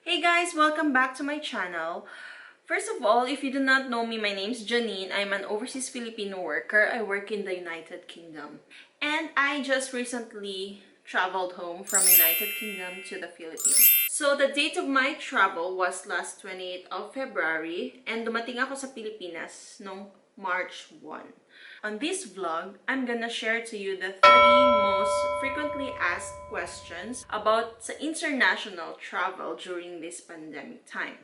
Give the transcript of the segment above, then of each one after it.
Hey guys, welcome back to my channel. First of all, if you do not know me, my name is Janine. I'm an overseas Filipino worker. I work in the United Kingdom. And I just recently traveled home from United Kingdom to the Philippines. So the date of my travel was last 28th of February and dumating ako sa Pilipinas noong March 1. On this vlog, I'm gonna share to you the 3 most frequently asked questions about sa international travel during this pandemic time.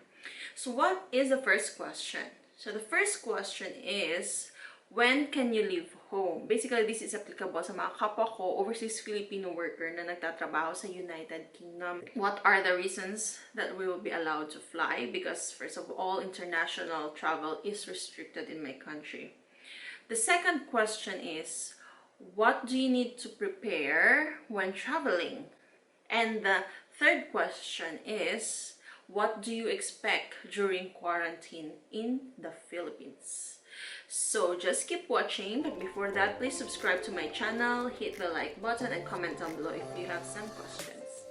So what is the first question? So the first question is, when can you leave home? Basically, this is applicable sa mga kapwa ko, overseas Filipino worker na nagtatrabaho sa United Kingdom. What are the reasons that we will be allowed to fly? Because first of all, international travel is restricted in my country. The second question is, what do you need to prepare when traveling? And the third question is, what do you expect during quarantine in the Philippines? So just keep watching. But before that, please subscribe to my channel, hit the like button, and comment down below if you have some questions.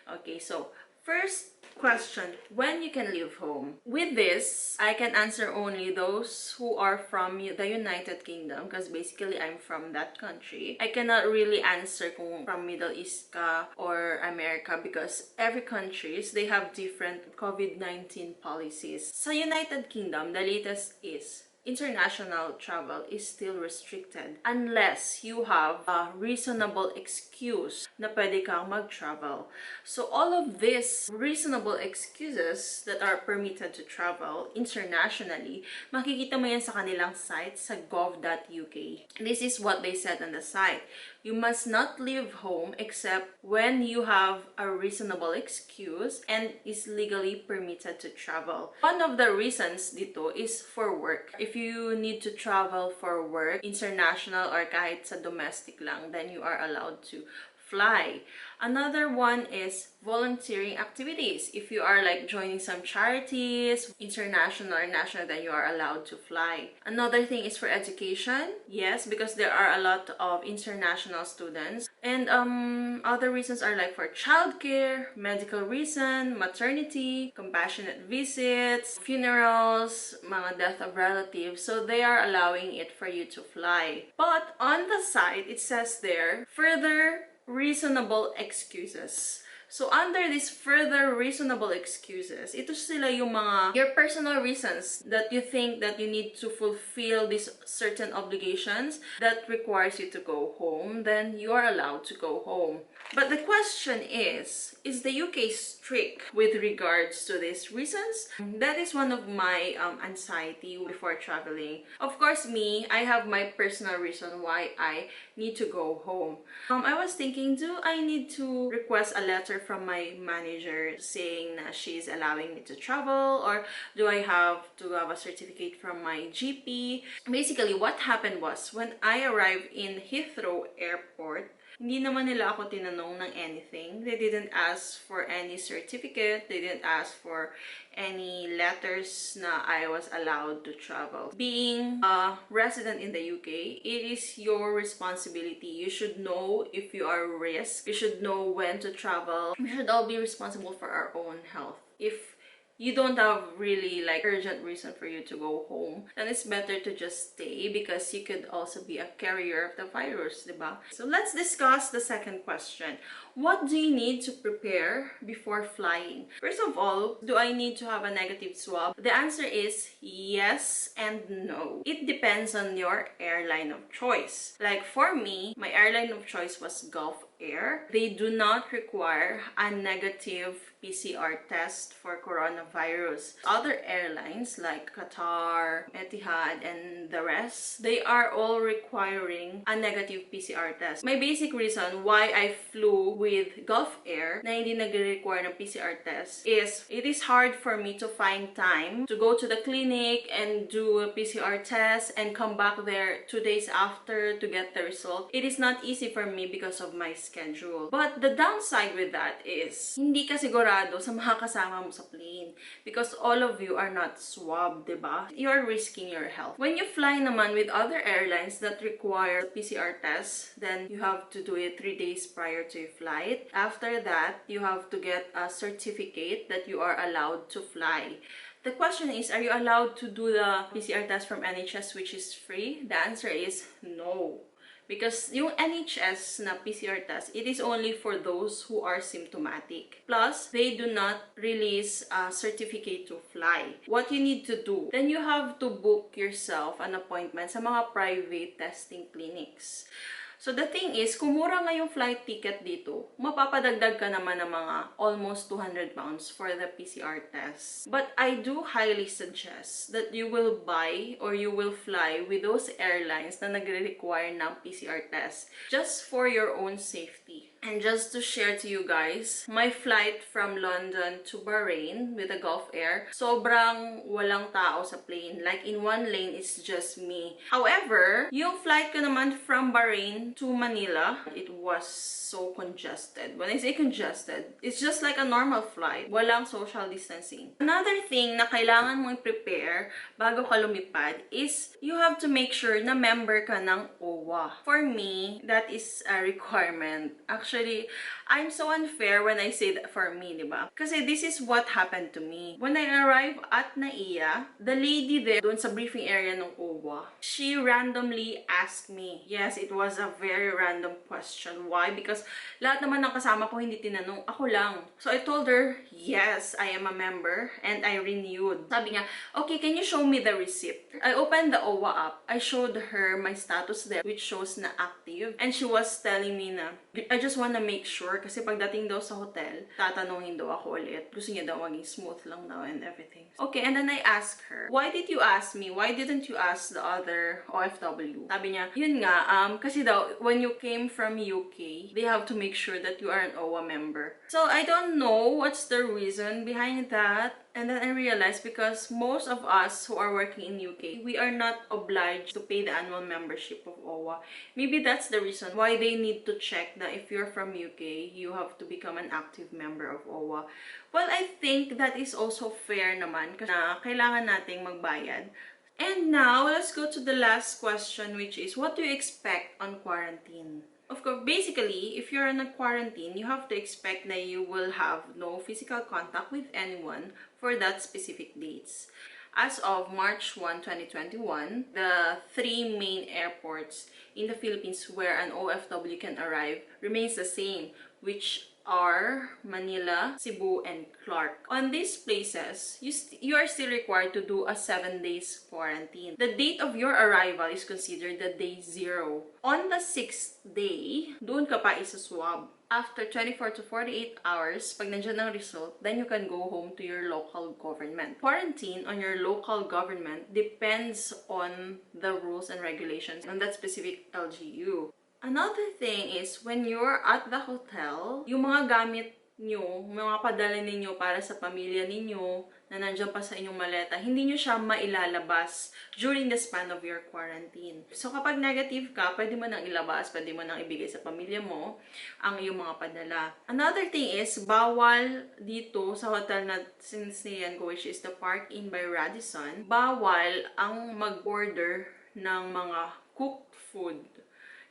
Okay, so first question, when you can leave home. With this, I can answer only those who are from the United Kingdom because basically I'm from that country. I cannot really answer kung from Middle East ka or America because every countries, they have different COVID-19 policies. Sa United Kingdom, the latest is international travel is still restricted unless you have a reasonable excuse na pwede kang mag-travel. So all of these reasonable excuses that are permitted to travel internationally, makikita mo yan sa kanilang site sa gov.uk. This is what they said on the site. You must not leave home except when you have a reasonable excuse and is legally permitted to travel. One of the reasons dito is for work. If you need to travel for work, international or kahit sa domestic lang, then you are allowed to fly. Another one is volunteering activities. If you are like joining some charities, international or national, then you are allowed to fly. Another thing is for education. Yes, because there are a lot of international students. And other reasons are like for childcare, medical reason, maternity, compassionate visits, funerals, mga death of relatives. So they are allowing it for you to fly. But on the site, it says there, further reasonable excuses. So under these further reasonable excuses, ito sila yung mga your personal reasons that you think that you need to fulfill these certain obligations that requires you to go home, then you are allowed to go home. But the question is the UK strict with regards to these reasons? That is one of my anxiety before traveling. Of course, I have my personal reason why I need to go home. I was thinking, do I need to request a letter from my manager saying that she's allowing me to travel, or do I have to have a certificate from my GP? Basically, what happened was, when I arrived in Heathrow Airport, hindi naman nila ako tinanong ng anything. They didn't ask for any certificate. They didn't ask for any letters na I was allowed to travel. Being a resident in the UK, it is your responsibility. You should know if you are at risk. You should know when to travel. We should all be responsible for our own health. If you don't have really like urgent reason for you to go home, then it's better to just stay because you could also be a carrier of the virus, diba? So let's discuss the second question. What do you need to prepare before flying? First of all, do I need to have a negative swab? The answer is yes and no. It depends on your airline of choice. Like for me, my airline of choice was Gulf Air. They do not require a negative PCR test for coronavirus. Other airlines like Qatar, Etihad, and the rest, they are all requiring a negative PCR test. My basic reason why I flew with Gulf Air na hindi nag-require ng PCR test is it is hard for me to find time to go to the clinic and do a PCR test and come back there 2 days after to get the result. It is not easy for me because of my schedule. But the downside with that is, hindi ka sigurado sa mga kasama mo sa plane because all of you are not swabbed, diba? You are risking your health. When you fly naman with other airlines that require PCR test, then you have to do it 3 days prior to your flight. After that, you have to get a certificate that you are allowed to fly. The question is, are you allowed to do the PCR test from NHS which is free? The answer is no. Because yung NHS na PCR test, it is only for those who are symptomatic. Plus, they do not release a certificate to fly. What you need to do, then you have to book yourself an appointment sa mga private testing clinics. So the thing is, kung mura nga yung flight ticket dito, mapapadagdag ka naman ng mga almost 200 pounds for the PCR test. But I do highly suggest that you will buy or you will fly with those airlines na nagre-require ng PCR test just for your own safety. And just to share to you guys, my flight from London to Bahrain with the Gulf Air, sobrang walang tao sa plane. Like in one lane, it's just me. However, yung flight ko naman from Bahrain to Manila, it was so congested. When I say congested, it's just like a normal flight. Walang social distancing. Another thing na kailangan mong prepare bago ka lumipad is you have to make sure na member ka ng OWWA. For me, that is a requirement. Actually, I'm so unfair when I say that for me, diba? Kasi this is what happened to me. When I arrived at NAIA, the lady there, doon sa briefing area ng OWWA, she randomly asked me. Yes, it was a very random question. Why? Because lahat naman ng kasama ko hindi tinanong. Ako lang. So I told her, yes, I am a member and I renewed. Sabi niya, okay, can you show me the receipt? I opened the OWWA app. I showed her my status there, which shows na active. And she was telling me na, I just want to make sure kasi pagdating daw sa hotel, tatanungin daw ako ulit. Gusto niya daw maging smooth lang daw and everything. Okay, and then I asked her, why did you ask me? Why didn't you ask the other OFW? Sabi niya, yun nga, kasi daw, when you came from UK, they have to make sure that you are an OWWA member. So, I don't know what's the reason behind that. And then I realized because most of us who are working in UK, we are not obliged to pay the annual membership of OWWA. Maybe that's the reason why they need to check that if you're from UK, you have to become an active member of OWWA. Well, I think that is also fair naman kasi kailangan nating magbayad. And now, let's go to the last question, which is, what do you expect on quarantine? Of course, basically, if you're in a quarantine, you have to expect that you will have no physical contact with anyone for that specific dates. As of March 1, 2021, the 3 main airports in the Philippines where an OFW can arrive remains the same, which are Manila, Cebu, and Clark. On these places, you are still required to do a 7 days quarantine. The date of your arrival is considered the day 0. On the 6th day, doon ka pa isa-swab. After 24 to 48 hours, pag nandiyan ang result, then you can go home to your local government. Quarantine on your local government depends on the rules and regulations on that specific LGU. Another thing is, when you're at the hotel, yung mga gamit nyo, mga padala ninyo para sa pamilya ninyo na nandiyan pa sa inyong maleta, hindi nyo siya mailalabas during the span of your quarantine. So, kapag negative ka, pwede mo nang ilabas, pwede mo nang ibigay sa pamilya mo ang iyong mga padala. Another thing is, bawal dito sa hotel na sinisiyan ko, which is the Park Inn by Radisson, bawal ang mag-order ng mga cooked food.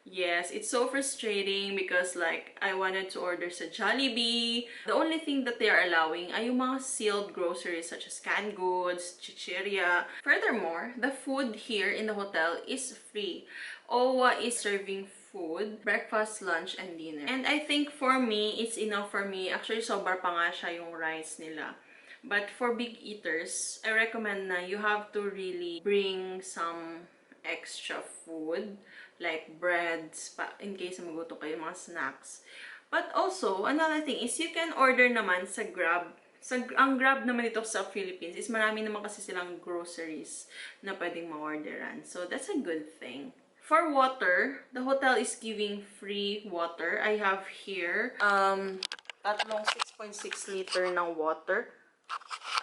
Yes, it's so frustrating because like I wanted to order sa Jollibee. The only thing that they are allowing ay yung mga sealed groceries such as canned goods, chichirya. Furthermore, the food here in the hotel is free. OWWA is serving food, breakfast, lunch, and dinner. And I think for me, it's enough for me. Actually, sobra pa nga siya yung rice nila. But for big eaters, I recommend na you have to really bring some extra food like breads in case magutom kayo, mga snacks. But also, another thing is you can order naman sa Grab. Ang Grab naman ito sa Philippines is marami naman kasi silang groceries na pwedeng ma-orderan. So, that's a good thing. For water, the hotel is giving free water. I have here tatlong 6.6 liter ng water.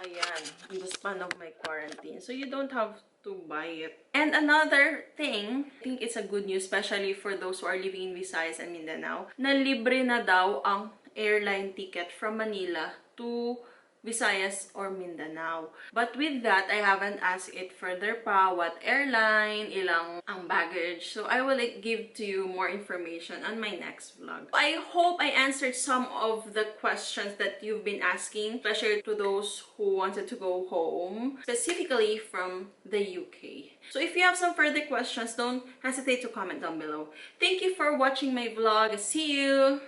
Ayan, in the span of my quarantine. So, you don't have to buy it. And another thing, I think it's a good news, especially for those who are living in Visayas and Mindanao, na libre na daw ang airline ticket from Manila to Visayas or Mindanao. But with that, I haven't asked it further pa, what airline, ilang ang baggage. So I will give to you more information on my next vlog. I hope I answered some of the questions that you've been asking, especially to those who wanted to go home, specifically from the UK. So if you have some further questions, don't hesitate to comment down below. Thank you for watching my vlog. See you!